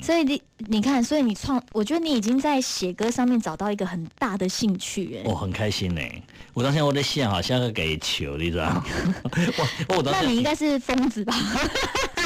所以你看，所以我觉得你已经在写歌上面找到一个很大的兴趣，我很开心呢。我当时我在想好像个给球，你知道吗？那你应该是疯子吧？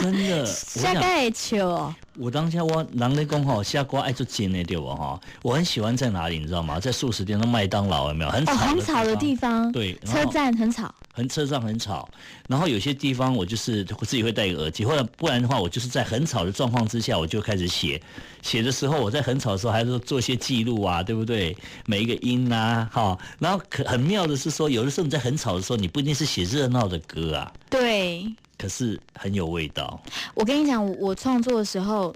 真的，下个球哦。我当下人在讲吼，下瓜爱做金的对不哈？我很喜欢在哪里，你知道吗？在素食店，那麦当劳有没有很吵的地方？对，车站很吵，车站很吵。然后有些地方我自己会戴个耳机，或者不然的话，我就是在很吵的状况之下，我就开始写。写的时候，我在很吵的时候还是做一些记录啊，对不对？每一个音啊，哈。然后很妙的是说，有的时候你在很吵的时候，你不一定是写热闹的歌啊。对。可是很有味道。我跟你讲，我创作的时候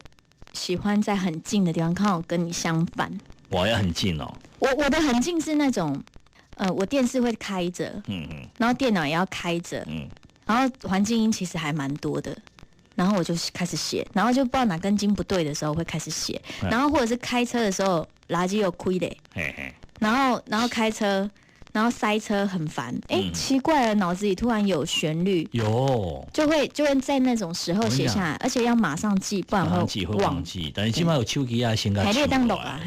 喜欢在很近的地方，刚好跟你相反。我要很近哦。我的很近是那种，我电视会开着，然后电脑也要开着，然后环境音其实还蛮多的，然后我就开始写，然后就不知道哪根筋不对的时候会开始写，然后或者是开车的时候垃圾又亏嘞，然后开车。然后塞车很烦，奇怪了，脑子里突然有旋律，就会在那种时候写下来，而且要马上记，不然会忘记。但是起码有手机啊，先给记录啊，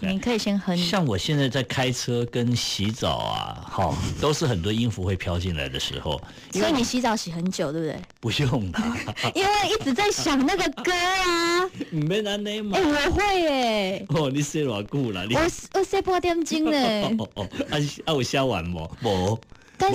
你可以先哼。像我现在在开车跟洗澡啊，都是很多音符会飘进来的时候。所以你洗澡洗很久，对不对？不用啦，因为一直在想那个歌啊。没难内嘛。我会耶。你写多久啦？我写半点钟嘞。我写完无，但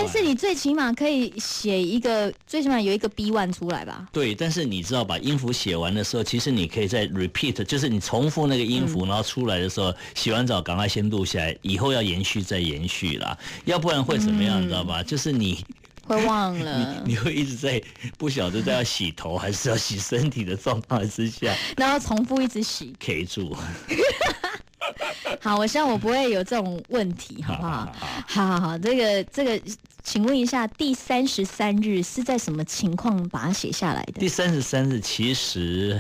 是你最起码可以写一个，最起码有一个 B1 出来吧？对，但是你知道把音符写完的时候，其实你可以再 repeat， 就是你重复那个音符，然后出来的时候，洗完澡赶快先录下来，以后要延续再延续啦，要不然会怎么样？你知道吧？就是你会忘了，你会一直在不晓得在要洗头还是要洗身体的状况之下，然后重复一直洗 ，K 住。好，我希望我不会有这种问题，好不好？好，这个，请问一下，第33日是在什么情况把它写下来的？第33日其实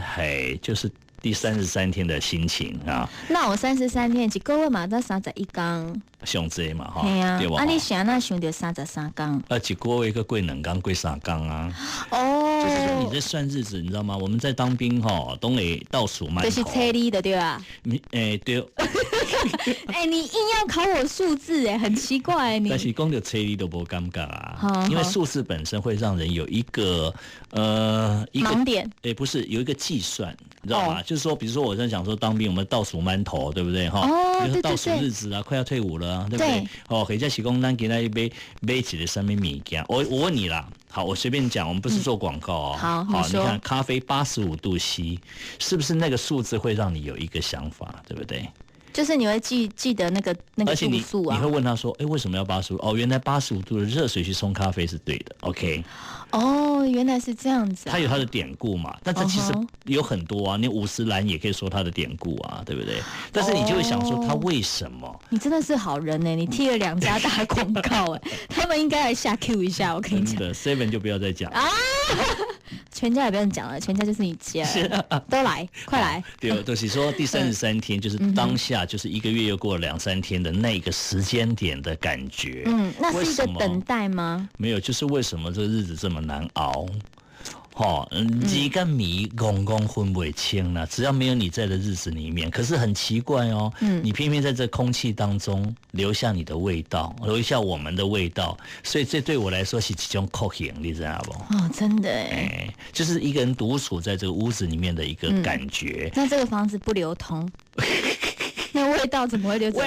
就是第33天的心情啊。那我33天一个月嘛，才31天。上济嘛，哈，对吧？你想那想到33天？一个月一个过2天，过3天啊。就是说你在算日子，你知道吗？我们在当兵都会倒数馒头。就是车里的对吧？对。你硬要考我数字很奇怪你。但是讲到车里都不尴尬啊，因为数字本身会让人有一个盲点。不是有一个计算，你知道吗？就是说，比如说我在讲说当兵，我们倒数馒头，对不对哈？比如说倒数日子啊，快要退伍了。对不对？或者是讲咱今天买一个什么物件？我问你啦，好，我随便讲，我们不是做广告哦。好，你看咖啡85度 C， 是不是那个数字会让你有一个想法，对不对？就是你会记得那个度数啊。你会问他说，为什么要85？原来85度的热水去冲咖啡是对的。OK。原来是这样子啊。它有它的典故嘛，但它其实有很多啊，你50兰也可以说它的典故啊，对不对？但是你就会想说，它为什么？你真的是好人呢，你替了2家打广告他们应该来下 Q 一下，我跟你讲。真的 ，7 就不要再讲啊。全家也不用讲了，全家就是你家，都来，快来。对，就是说第33天，就是当下，就是一个月又过了2-3天的那个时间点的感觉。那是一个等待吗？没有，就是为什么这个日子这么难熬？你跟米公公分不清了，只要没有你在的日子里面，可是很奇怪你偏偏在这空气当中留下你的味道，留下我们的味道，所以这对我来说是一种酷刑，你知道不？真的就是一个人独处在这个屋子里面的一个感觉。那这个房子不流通。那味道怎么会流走？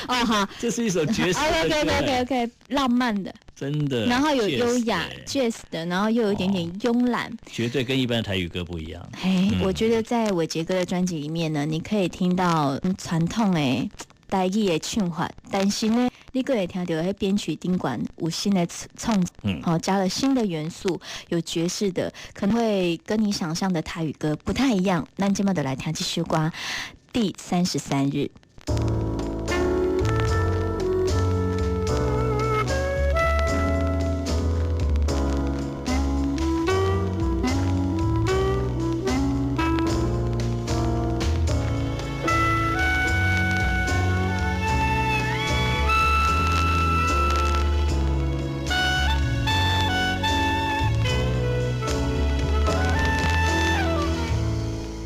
好，这是一首爵士的歌。OK， 浪漫的，真的。然后有优雅 jazz 的，然后又有一点点慵懒，绝对跟一般的台语歌不一样。我觉得在伟杰哥的专辑里面呢，你可以听到传统的台语的唱法，但是呢，你可以听到那编曲顶管有新的创加了新的元素，有爵士的，可能会跟你想象的台语歌不太一样。那今晚就来听这首歌。第33日。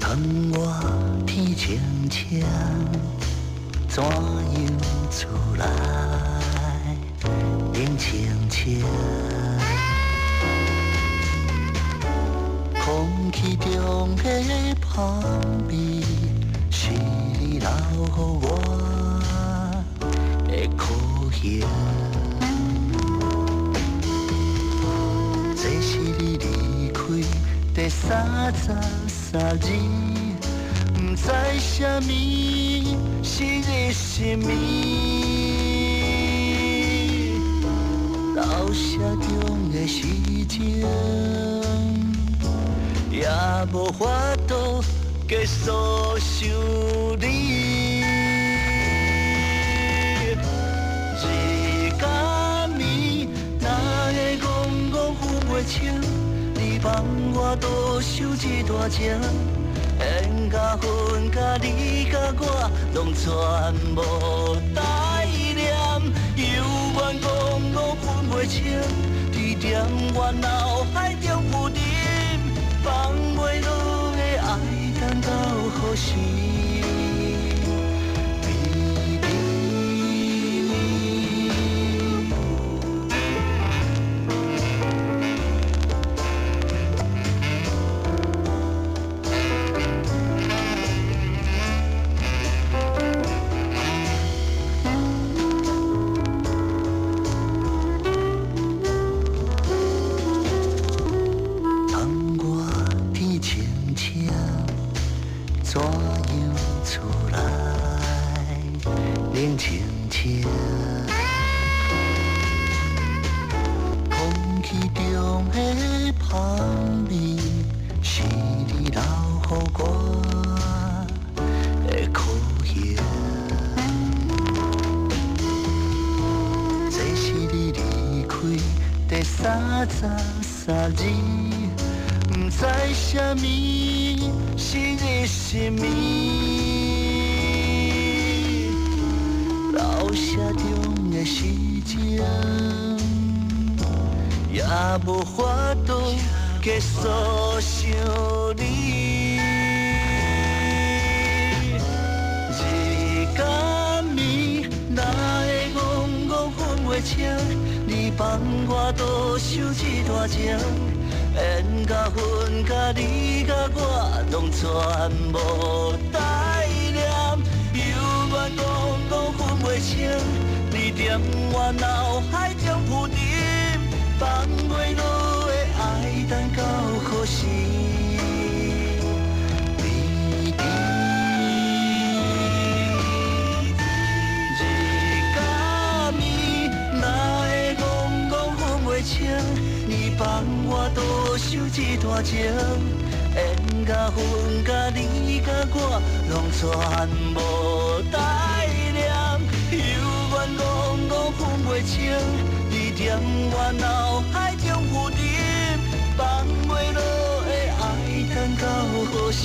窗外天青青，怎样出来？冷清清，空气中的香味，是你留予我的苦行。这是你离开第33日，不知什么是你生命。留下中的时情，也无法度继续想你。日甲暝，哪会戆戆分袂清？你放我多受一大情，缘甲分甲你甲我，拢全无代念。犹原戆戆分袂清，伫踮我脑海中浮沉，放袂落的爱，等到何时？33日，不知什么是你生命，留下中的时情，也无法度继续想你。日甲暝，哪会戆戆分袂清？你放我多受一大情，缘甲分甲你甲我，拢全无代念。犹原戆戆分袂清，你踮我脑海中浮沉，放袂落的爱，等到何时？你放我多受一大情，缘甲分甲你甲我，拢全无代念。犹原戆戆分袂清，你踮我脑海中浮沉，放袂落的爱，等到何时？